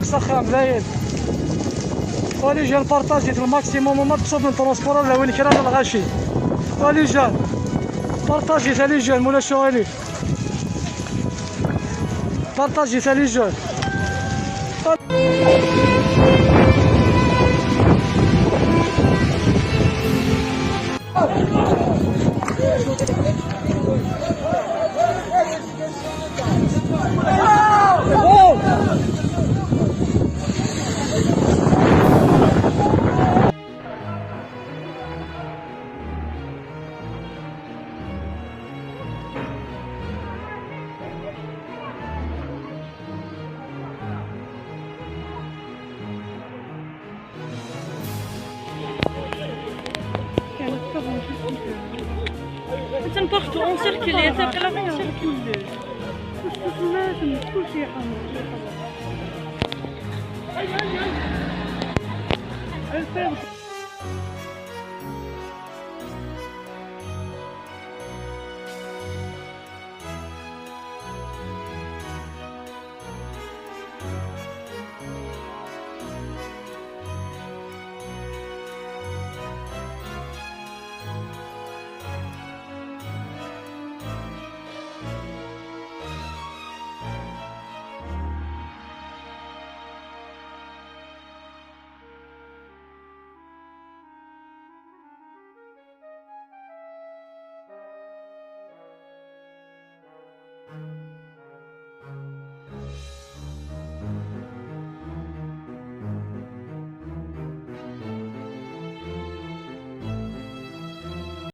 سخام زايد ولي جا البارطاجيت الماكسيموم وما تصوب من ترونسبور ولا وين كان الغاشي ولي جا بارطاجيت لي جون مولا شوالي بارطاجيت لي جون partout on circulait, ça fait la on circule. كل شيء حمر.